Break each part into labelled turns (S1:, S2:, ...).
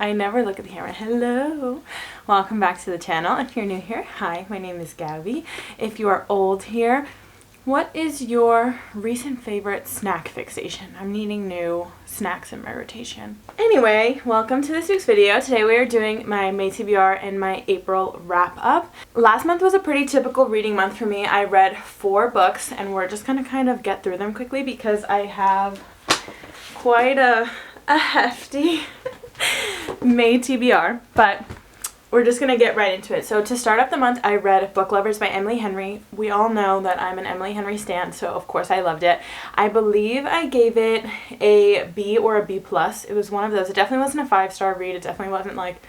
S1: I never look at the camera. Hello. Welcome back to the channel. If you're new here, hi, my name is Gabby. If you are old here, what is your recent favorite snack fixation? I'm needing new snacks in my rotation. Anyway, welcome to this week's video. Today we are doing my May TBR and my April wrap up. Last month was a pretty typical reading month for me. I read 4 books and we're just gonna kind of get through them quickly because I have quite a hefty May TBR, but we're just gonna get right into it. So to start up the month, I read Book Lovers by Emily Henry. We all know that I'm an Emily Henry stan, so of course I loved it. I believe I gave it a B or a B+. It was one of those. It definitely wasn't a 5-star read. It definitely wasn't like,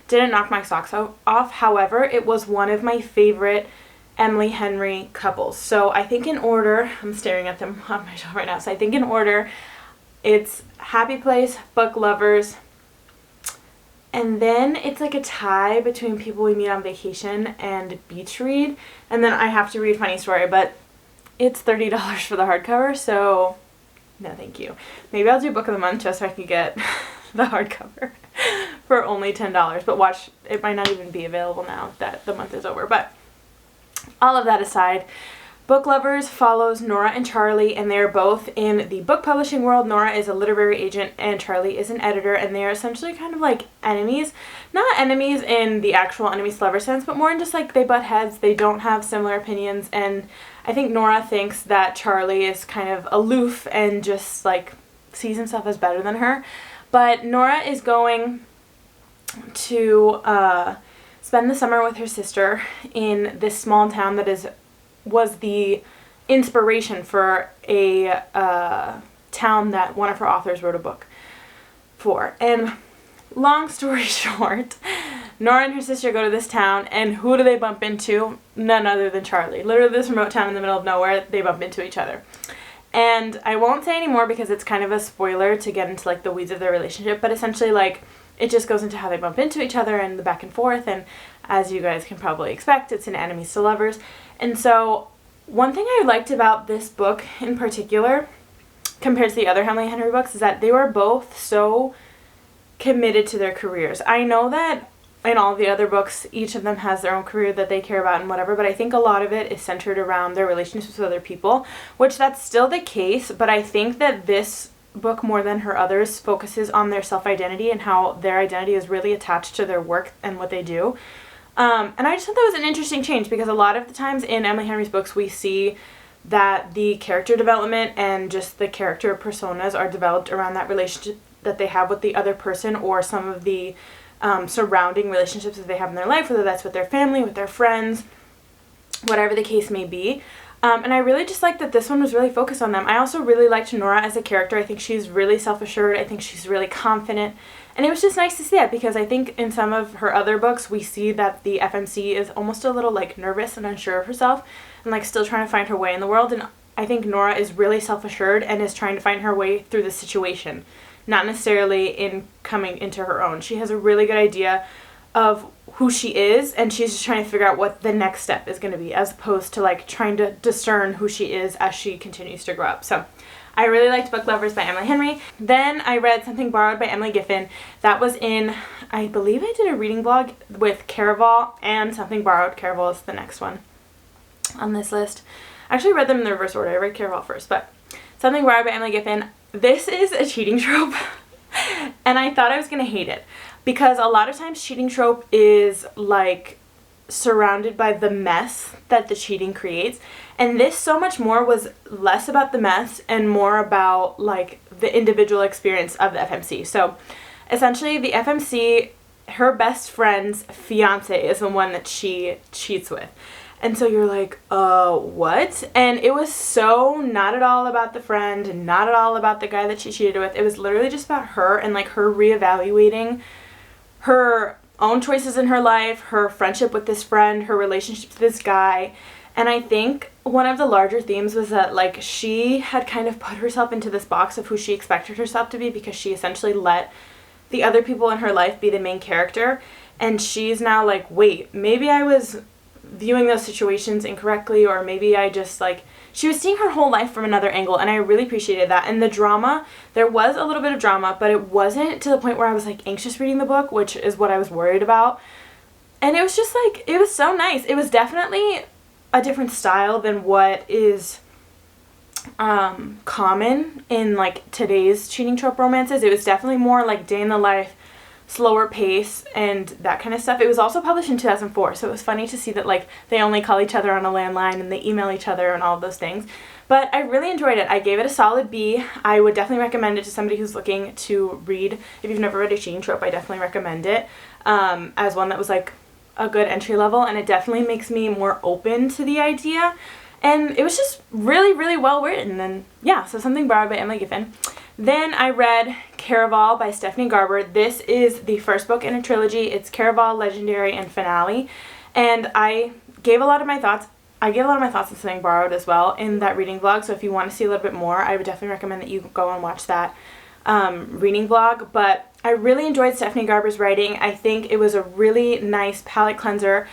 S1: didn't knock my socks off. However, it was one of my favorite Emily Henry couples. So I think in order, I'm staring at them on my shelf right now, so I think in order, it's Happy Place, Book Lovers, and then it's like a tie between People We Meet on Vacation and Beach Read. And then I have to read Funny Story, but it's $30 for the hardcover, so no thank you. Maybe I'll do Book of the Month just so I can get the hardcover for only $10. But watch, it might not even be available now that the month is over. But all of that aside, Book Lovers follows Nora and Charlie, and they're both in the book publishing world. Nora is a literary agent and Charlie is an editor, and they are essentially kind of like enemies. Not enemies in the actual enemies to lover sense, but more in just like they butt heads, they don't have similar opinions, and I think Nora thinks that Charlie is kind of aloof and just like sees himself as better than her. But Nora is going to spend the summer with her sister in this small town that was the inspiration for a town that one of her authors wrote a book for. And long story short, Nora and her sister go to this town, and who do they bump into? None other than Charlie. Literally this remote town in the middle of nowhere, they bump into each other. And I won't say any more because it's kind of a spoiler to get into like the weeds of their relationship, but essentially like it just goes into how they bump into each other and the back and forth, and as you guys can probably expect, it's an enemies to lovers. And so one thing I liked about this book in particular, compared to the other Emily Henry books, is that they were both so committed to their careers. I know that in all the other books, each of them has their own career that they care about and whatever, but I think a lot of it is centered around their relationships with other people, which that's still the case, but I think that this book, more than her others, focuses on their self-identity and how their identity is really attached to their work and what they do. And I just thought that was an interesting change because a lot of the times in Emily Henry's books we see that the character development and just the character personas are developed around that relationship that they have with the other person or some of the surrounding relationships that they have in their life, whether that's with their family, with their friends, whatever the case may be. And I really just like that this one was really focused on them. I also really liked Nora as a character. I think she's really self-assured. I think she's really confident. And it was just nice to see that because I think in some of her other books we see that the FMC is almost a little like nervous and unsure of herself and like still trying to find her way in the world. And I think Nora is really self-assured and is trying to find her way through the situation, not necessarily in coming into her own. She has a really good idea of who she is, and she's just trying to figure out what the next step is going to be, as opposed to like trying to discern who she is as she continues to grow up. So I really liked Book Lovers by Emily Henry. Then I read Something Borrowed by Emily Giffin. That was in, I believe I did a reading blog with Caraval and Something Borrowed. Caraval is the next one on this list. I actually read them in the reverse order. I read Caraval first, but Something Borrowed by Emily Giffin. This is a cheating trope, and I thought I was going to hate it. Because a lot of times cheating trope is like surrounded by the mess that the cheating creates. And this so much more was less about the mess and more about like the individual experience of the FMC. So essentially the FMC, her best friend's fiance is the one that she cheats with. And so you're like, what? And it was so not at all about the friend and not at all about the guy that she cheated with. It was literally just about her and like her reevaluating her own choices in her life, her friendship with this friend, her relationship to this guy. And I think one of the larger themes was that like she had kind of put herself into this box of who she expected herself to be because she essentially let the other people in her life be the main character. And she's now like, wait, maybe I was viewing those situations incorrectly, or maybe I just like, she was seeing her whole life from another angle, and I really appreciated that. And the drama, there was a little bit of drama, but it wasn't to the point where I was like anxious reading the book, which is what I was worried about. And it was just like, it was so nice. It was definitely a different style than what is common in like today's cheating trope romances. It was definitely more like day in the life, slower pace, and that kind of stuff. It was also published in 2004, so it was funny to see that like they only call each other on a landline and they email each other and all of those things. But I really enjoyed it. I gave it a solid B. I would definitely recommend it to somebody who's looking to read. If you've never read a cheating trope, I definitely recommend it as one that was like a good entry level, and it definitely makes me more open to the idea. And it was just really, really well written. And yeah, so Something Borrowed by Emily Giffin. Then I read Caraval by Stephanie Garber. This is the first book in a trilogy. It's Caraval, Legendary, and Finale. And I gave a lot of my thoughts. I gave a lot of my thoughts on Something Borrowed as well in that reading vlog. So if you want to see a little bit more, I would definitely recommend that you go and watch that reading vlog. But I really enjoyed Stephanie Garber's writing. I think it was a really nice palate cleanser.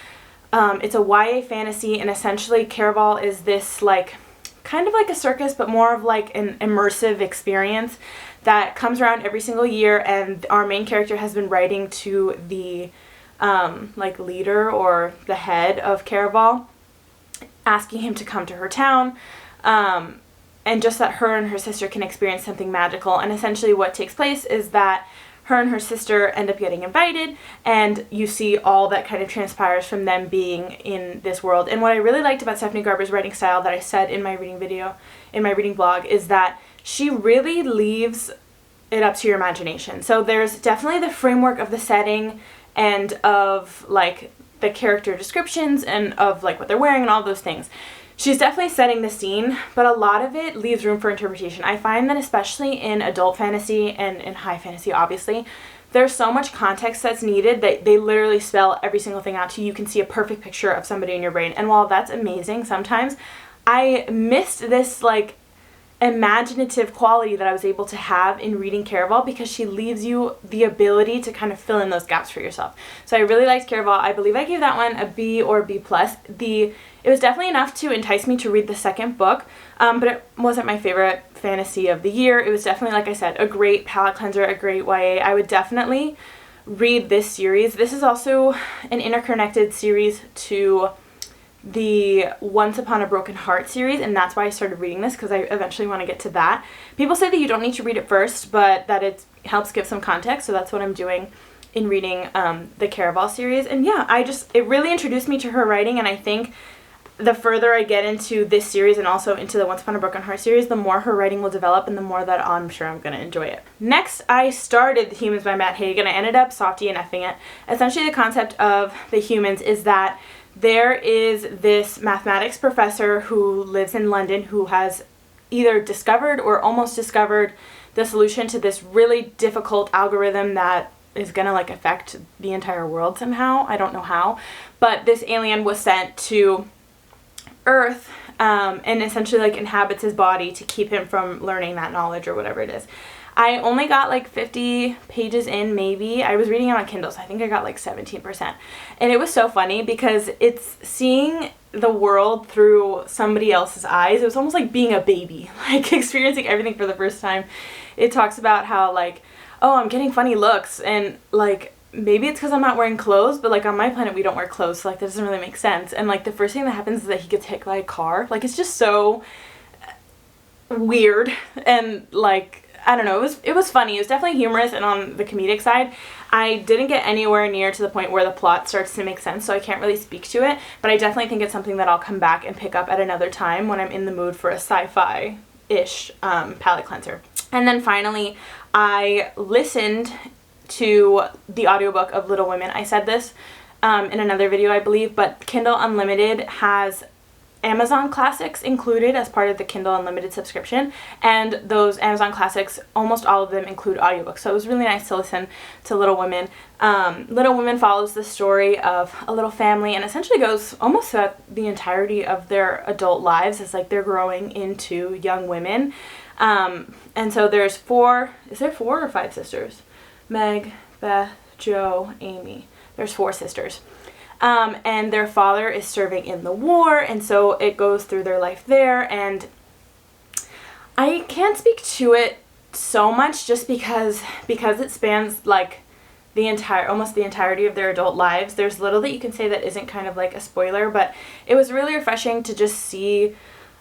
S1: It's a YA fantasy, and essentially Caraval is this like kind of like a circus, but more of like an immersive experience that comes around every single year, and our main character has been writing to the like leader or the head of Caraval, asking him to come to her town, and just that her and her sister can experience something magical. And essentially what takes place is that her and her sister end up getting invited, and you see all that kind of transpires from them being in this world. And what I really liked about Stephanie Garber's writing style that I said in my reading video, in my reading blog, is that she really leaves it up to your imagination. So there's definitely the framework of the setting and of like the character descriptions and of like what they're wearing and all those things. She's definitely setting the scene, but a lot of it leaves room for interpretation. I find that especially in adult fantasy and in high fantasy, obviously, there's so much context that's needed that they literally spell every single thing out to you. You can see a perfect picture of somebody in your brain. And while that's amazing, sometimes I missed this like imaginative quality that I was able to have in reading Caraval, because she leaves you the ability to kind of fill in those gaps for yourself. So I really liked Caraval. I believe I gave that one a B or B+. It was definitely enough to entice me to read the second book, but it wasn't my favorite fantasy of the year. It was definitely, like I said, a great palate cleanser, a great YA. I would definitely read this series. This is also an interconnected series to the Once Upon a Broken Heart series, and that's why I started reading this, because I eventually want to get to that. People say that you don't need to read it first, but that it helps give some context, so that's what I'm doing in reading the Caraval series. And yeah, it really introduced me to her writing, and I think the further I get into this series and also into the Once Upon a Broken Heart series, the more her writing will develop and the more that I'm sure I'm going to enjoy it. Next, I started The Humans by Matt Haig, and I ended up softy and effing it. Essentially, the concept of The Humans is that there is this mathematics professor who lives in London who has either discovered or almost discovered the solution to this really difficult algorithm that is gonna like affect the entire world somehow. I don't know how, but this alien was sent to Earth and essentially like inhabits his body to keep him from learning that knowledge or whatever it is. I only got like 50 pages in, maybe. I was reading it on Kindle, so I think I got like 17%. And it was so funny because it's seeing the world through somebody else's eyes. It was almost like being a baby, like experiencing everything for the first time. It talks about how like, oh, I'm getting funny looks, and like maybe it's because I'm not wearing clothes, but like on my planet we don't wear clothes, so like that doesn't really make sense. And like the first thing that happens is that he gets hit by a car. Like it's just so weird, and like I don't know, it was funny. It was definitely humorous and on the comedic side. I didn't get anywhere near to the point where the plot starts to make sense, so I can't really speak to it, but I definitely think it's something that I'll come back and pick up at another time when I'm in the mood for a sci-fi-ish palette cleanser. And then finally, I listened to the audiobook of Little Women. I said this in another video, I believe, but Kindle Unlimited has Amazon Classics included as part of the Kindle Unlimited subscription, and those Amazon Classics, almost all of them include audiobooks, so it was really nice to listen to Little Women. Little Women follows the story of a little family and essentially goes almost throughout the entirety of their adult lives as like they're growing into young women. And so there's is there 4 or 5 sisters? Meg, Beth, Jo, Amy. There's 4 sisters. and their father is serving in the war, and so it goes through their life there. And I can't speak to it so much just because it spans like almost the entirety of their adult lives. There's little that you can say that isn't kind of like a spoiler, but it was really refreshing to just see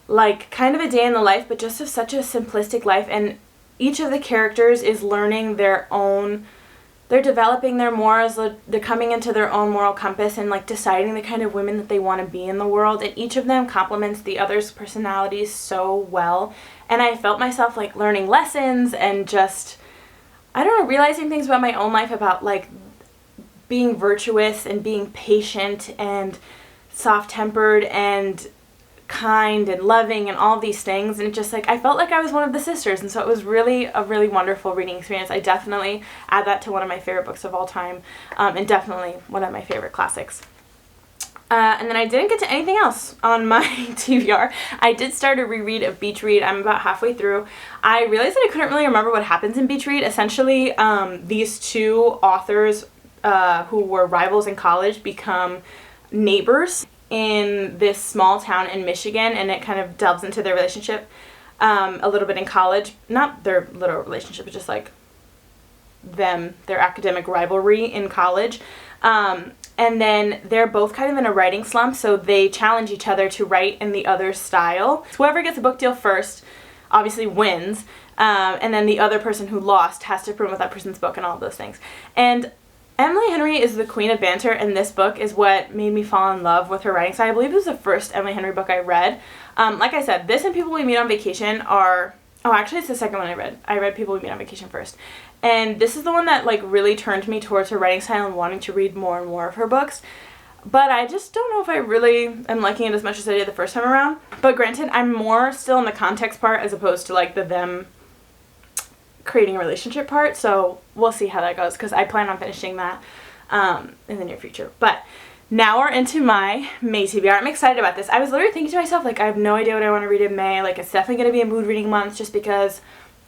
S1: like kind of a day in the life, but just of such a simplistic life. And each of the characters is learning they're developing their morals, they're coming into their own moral compass and like deciding the kind of women that they want to be in the world, and each of them complements the other's personalities so well. And I felt myself like learning lessons and just, I don't know, realizing things about my own life, about like being virtuous and being patient and soft-tempered and kind and loving and all these things. And it just like, I felt like I was one of the sisters, and so it was really a really wonderful reading experience. I definitely add that to one of my favorite books of all time, and definitely one of my favorite classics. And then I didn't get to anything else on my TBR. I did start a reread of Beach Read. I'm about halfway through. I realized that I couldn't really remember what happens in Beach Read. Essentially, these two authors who were rivals in college become neighbors in this small town in Michigan, and it kind of delves into their relationship a little bit in college. Not their literal relationship, but just like their academic rivalry in college. And then they're both kind of in a writing slump, so they challenge each other to write in the other's style. So whoever gets a book deal first obviously wins, and then the other person who lost has to promote that person's book and all of those things. And Emily Henry is the queen of banter, and this book is what made me fall in love with her writing style. I believe it was the first Emily Henry book I read. Like I said, this and People We Meet on Vacation are... Oh, actually, it's the second one I read. I read People We Meet on Vacation first. And this is the one that like really turned me towards her writing style and wanting to read more and more of her books. But I just don't know if I really am liking it as much as I did the first time around. But granted, I'm more still in the context part as opposed to like the them creating a relationship part. So we'll see how that goes, because I plan on finishing that in the near future. But now we're into my May TBR. I'm excited about this. I was literally thinking to myself, like, I have no idea what I want to read in May. Like, it's definitely going to be a mood reading month just because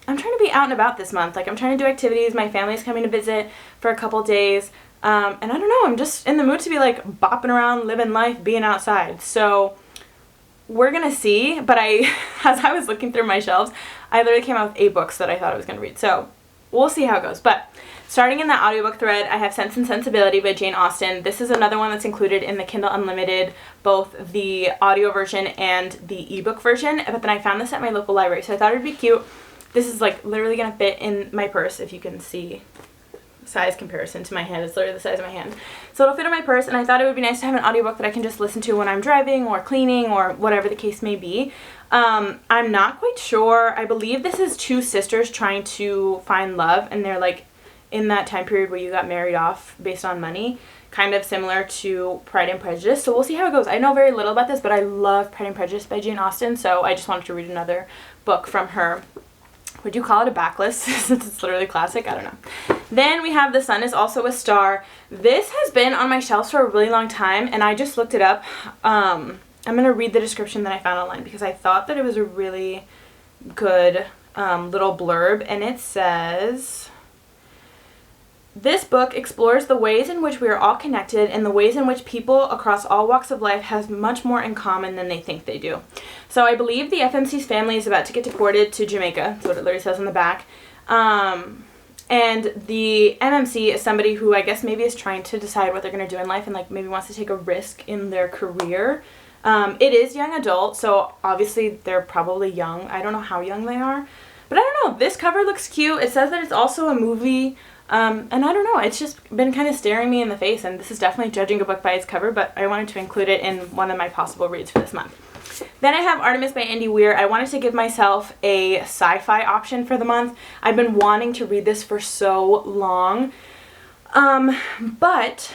S1: I'm trying to be out and about this month. Like, I'm trying to do activities. My family's coming to visit for a couple days. And I don't know, I'm just in the mood to be, like, bopping around, living life, being outside. So we're going to see. But as I was looking through my shelves, I literally came out with 8 books that I thought I was going to read. So we'll see how it goes. But starting in the audiobook thread, I have Sense and Sensibility by Jane Austen. This is another one that's included in the Kindle Unlimited, both the audio version and the ebook version. But then I found this at my local library, so I thought it would be cute. This is like literally going to fit in my purse, if you can see size comparison to my hand. It's literally the size of my hand. So it'll fit in my purse, and I thought it would be nice to have an audiobook that I can just listen to when I'm driving or cleaning or whatever the case may be. I'm not quite sure. I believe this is two sisters trying to find love, and they're like in that time period where you got married off based on money, kind of similar to Pride and Prejudice. So we'll see how it goes. I know very little about this, but I love Pride and Prejudice by Jane Austen, so I just wanted to read another book from her. Would you call it a backlist since it's literally classic? I don't know. Then we have The Sun Is Also a Star. This has been on my shelves for a really long time, and I just looked it up. I'm going to read the description that I found online because I thought that it was a really good little blurb, and it says, this book explores the ways in which we are all connected and the ways in which people across all walks of life have much more in common than they think they do. So I believe the FMC's family is about to get deported to Jamaica. That's what it literally says on the back. And the MMC is somebody who I guess maybe is trying to decide what they're going to do in life and like maybe wants to take a risk in their career. It is young adult, so obviously they're probably young. I don't know how young they are. But I don't know. This cover looks cute. It says that it's also a movie. And I don't know, it's just been kind of staring me in the face, and this is definitely judging a book by its cover, but I wanted to include it in one of my possible reads for this month. Then I have Artemis by Andy Weir. I wanted to give myself a sci-fi option for the month. I've been wanting to read this for so long, but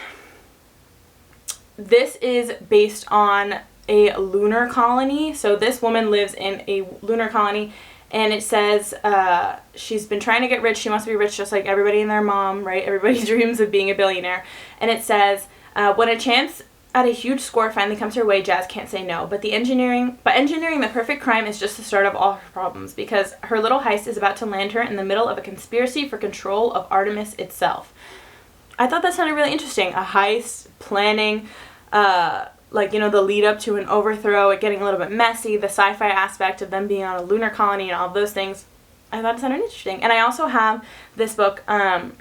S1: this is based on a lunar colony. So this woman lives in a lunar colony, and it says she's been trying to get rich. She wants to be rich just like everybody and their mom, right? Everybody dreams of being a billionaire. And it says, when a chance at a huge score finally comes her way, Jazz can't say no. But engineering the perfect crime is just the start of all her problems, because her little heist is about to land her in the middle of a conspiracy for control of Artemis itself. I thought that sounded really interesting. A heist, planning, like, you know, the lead up to an overthrow, it getting a little bit messy, the sci-fi aspect of them being on a lunar colony and all of those things. I thought it sounded interesting. And I also have this book that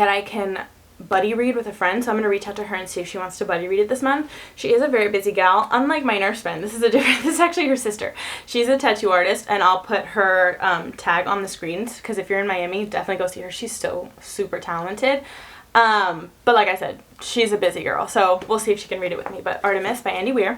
S1: I can buddy read with a friend, so I'm going to reach out to her and see if she wants to buddy read it this month. She is a very busy gal, unlike my nurse friend. This is actually her sister. She's a tattoo artist, and I'll put her tag on the screens, because if you're in Miami, definitely go see her. She's so super talented. But like I said, she's a busy girl, so we'll see if she can read it with me. But Artemis by Andy Weir.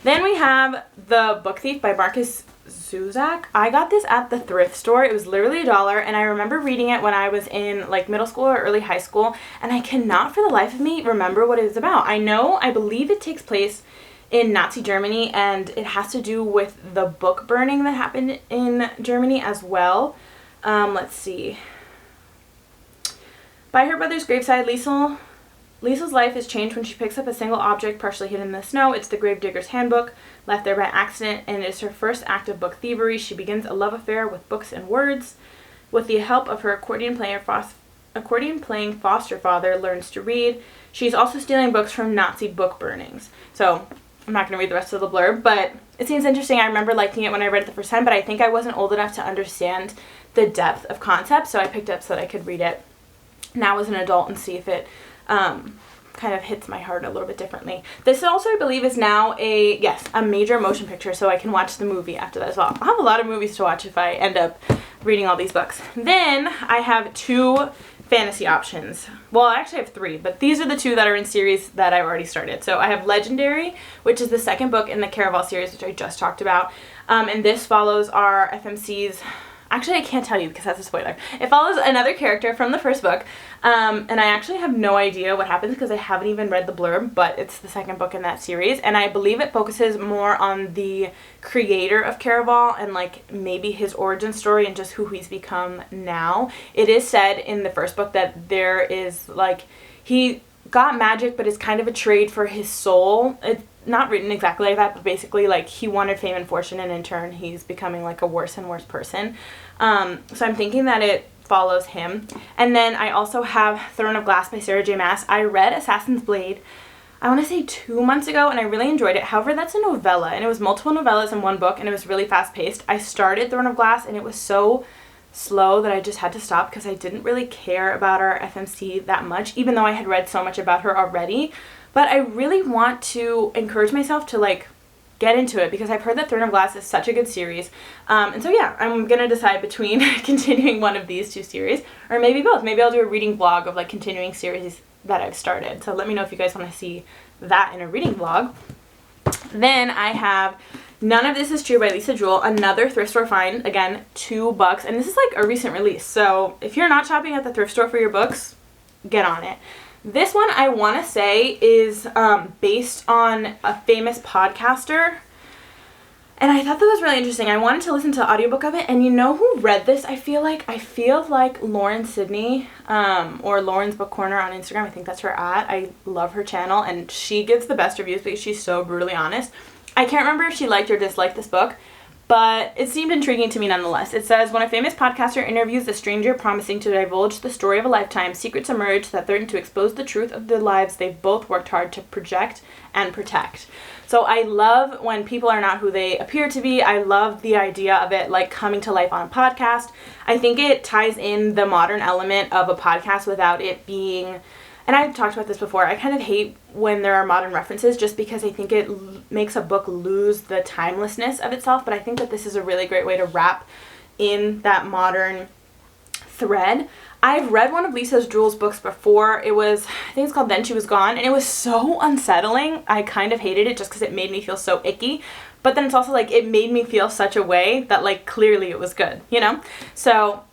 S1: Then we have The Book Thief by Marcus Zuzak. I got this at the thrift store. It was literally $1, and I remember reading it when I was in like middle school or early high school, and I cannot for the life of me remember what it was about. I believe it takes place in Nazi Germany, and it has to do with the book burning that happened in Germany as well. Let's see. By her brother's graveside, Liesel's life is changed when she picks up a single object partially hidden in the snow. It's the gravedigger's handbook, left there by accident, and it is her first act of book thievery. She begins a love affair with books and words. With the help of her accordion-playing foster father, learns to read. She's also stealing books from Nazi book burnings. So, I'm not going to read the rest of the blurb, but it seems interesting. I remember liking it when I read it the first time, but I think I wasn't old enough to understand the depth of concept, so I picked it up so that I could read it now as an adult and see if it kind of hits my heart a little bit differently. This also, I believe, is now a major motion picture, so I can watch the movie after that as well. I'll have a lot of movies to watch if I end up reading all these books. Then I have 2 fantasy options. Well, I actually have 3, but these are the 2 that are in series that I've already started. So I have Legendary, which is the second book in the Caraval series, which I just talked about, and this follows our FMC's. Actually, I can't tell you because that's a spoiler. It follows another character from the first book, and I actually have no idea what happens because I haven't even read the blurb, but it's the second book in that series, and I believe it focuses more on the creator of Caraval and like maybe his origin story and just who he's become now. It is said in the first book that there is like, he got magic, but it's kind of a trade for his soul. It's not written exactly like that, but basically like he wanted fame and fortune, and in turn he's becoming like a worse and worse person. So I'm thinking that it follows him. And then I also have Throne of Glass by Sarah J. Maas. I read Assassin's Blade, I want to say 2 months ago, and I really enjoyed it. However, that's a novella, and it was multiple novellas in one book, and it was really fast paced. I started Throne of Glass, and it was so slow that I just had to stop because I didn't really care about our FMC that much, even though I had read so much about her already. But I really want to encourage myself to like get into it because I've heard that Throne of Glass is such a good series. And so yeah, I'm going to decide between continuing one of these 2 series or maybe both. Maybe I'll do a reading vlog of like continuing series that I've started. So let me know if you guys want to see that in a reading vlog. Then I have None of This Is True by Lisa Jewell, another thrift store find. Again, $2, and this is like a recent release. So if you're not shopping at the thrift store for your books, get on it. This one, I want to say, is based on a famous podcaster, and I thought that was really interesting. I wanted to listen to the audiobook of it, and you know who read this? I feel like Lauren Sidney, or Lauren's Book Corner on Instagram. I think that's her @ I love her channel, and she gives the best reviews because she's so brutally honest. I can't remember if she liked or disliked this book, but it seemed intriguing to me nonetheless. It says, when a famous podcaster interviews a stranger promising to divulge the story of a lifetime, secrets emerge that threaten to expose the truth of the lives they've both worked hard to project and protect. So I love when people are not who they appear to be. I love the idea of it like coming to life on a podcast. I think it ties in the modern element of a podcast without it being, and I've talked about this before, I kind of hate when there are modern references just because I think it makes a book lose the timelessness of itself, but I think that this is a really great way to wrap in that modern thread. I've read one of Lisa Jewell's books before. I think it's called Then She Was Gone, and it was so unsettling. I kind of hated it just because it made me feel so icky, but then it's also like it made me feel such a way that like clearly it was good, you know? So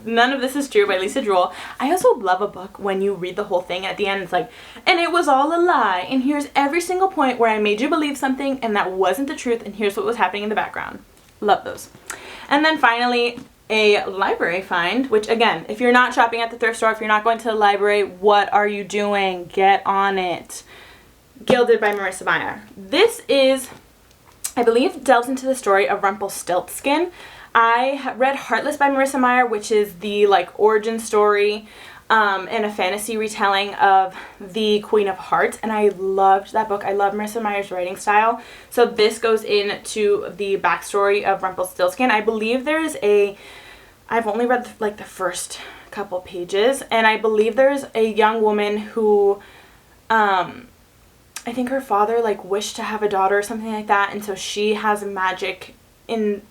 S1: None of This Is True by Lisa Jewell. I also love a book when you read the whole thing and at the end it's like, and it was all a lie, and here's every single point where I made you believe something and that wasn't the truth, and here's what was happening in the background. Love those. And then finally, a library find, which again, if you're not shopping at the thrift store, if you're not going to the library, what are you doing? Get on it. Gilded by Marissa Meyer. This is, I believe, delves into the story of Rumpelstiltskin. I read Heartless by Marissa Meyer, which is the like origin story and a fantasy retelling of the Queen of Hearts, and I loved that book. I love Marissa Meyer's writing style. So this goes into the backstory of Rumpelstiltskin. I believe there's I've only read like the first couple pages, and I believe there's a young woman who I think her father like wished to have a daughter or something like that, and so she has magic in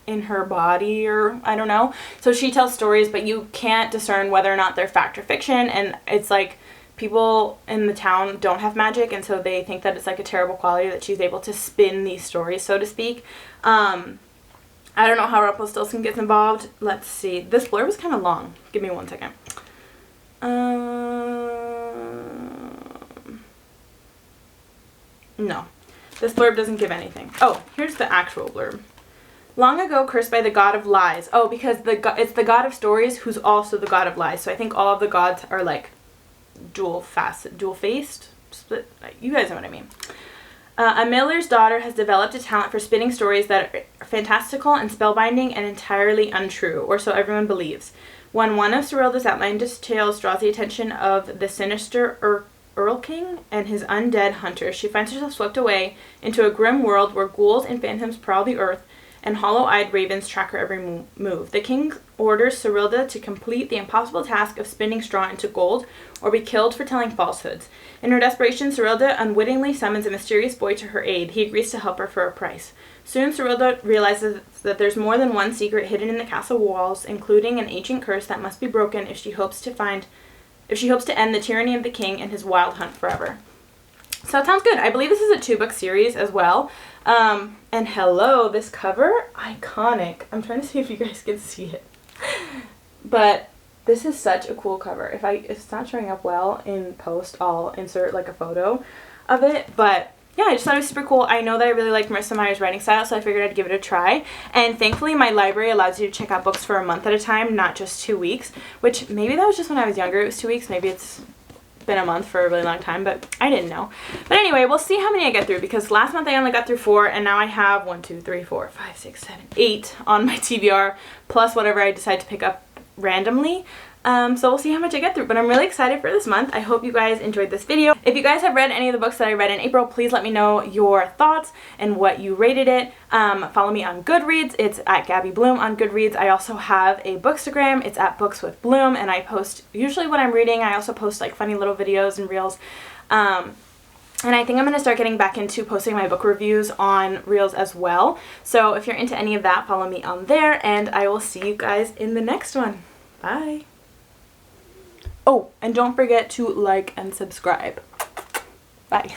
S1: her body, or I don't know. So she tells stories, but you can't discern whether or not they're fact or fiction, and it's like people in the town don't have magic, and so they think that it's like a terrible quality that she's able to spin these stories, so to speak. I don't know how Rumpelstiltskin gets involved. Let's see. This blurb is kind of long. Give me 1 second. No. This blurb doesn't give anything. Oh, here's the actual blurb. Long ago, cursed by the god of lies. Oh, because it's the god of stories who's also the god of lies. So I think all of the gods are like dual-faced. Split. You guys know what I mean. A miller's daughter has developed a talent for spinning stories that are fantastical and spellbinding and entirely untrue, or so everyone believes. When one of Serilda's outlandish tales draws the attention of the sinister Earl King and his undead hunters, she finds herself swept away into a grim world where ghouls and phantoms prowl the earth, and hollow-eyed ravens track her every move. The king orders Serilda to complete the impossible task of spinning straw into gold, or be killed for telling falsehoods. In her desperation, Serilda unwittingly summons a mysterious boy to her aid. He agrees to help her for a price. Soon, Serilda realizes that there's more than one secret hidden in the castle walls, including an ancient curse that must be broken if she hopes to end the tyranny of the king and his wild hunt forever. So it sounds good. I believe this is a 2-book series as well. And hello, this cover, iconic. I'm trying to see if you guys can see it. But this is such a cool cover. If it's not showing up well in post, I'll insert like a photo of it. But yeah, I just thought it was super cool. I know that I really liked Marissa Meyer's writing style, so I figured I'd give it a try. And thankfully, my library allows you to check out books for a month at a time, not just 2 weeks, which maybe that was just when I was younger. It was 2 weeks. Maybe it's been a month for a really long time, but I didn't know. But anyway, we'll see how many I get through, because last month I only got through 4, and now I have 1, 2, 3, 4, 5, 6, 7, 8 on my TBR, plus whatever I decide to pick up randomly. So we'll see how much I get through, but I'm really excited for this month. I hope you guys enjoyed this video. If you guys have read any of the books that I read in April, please let me know your thoughts and what you rated it. Follow me on Goodreads. It's at Gabby Bloom on Goodreads. I also have a Bookstagram. It's at Books with Bloom, and I post usually what I'm reading. I also post like funny little videos and reels. And I think I'm going to start getting back into posting my book reviews on Reels as well. So if you're into any of that, follow me on there, and I will see you guys in the next one. Bye. Oh, and don't forget to like and subscribe. Bye.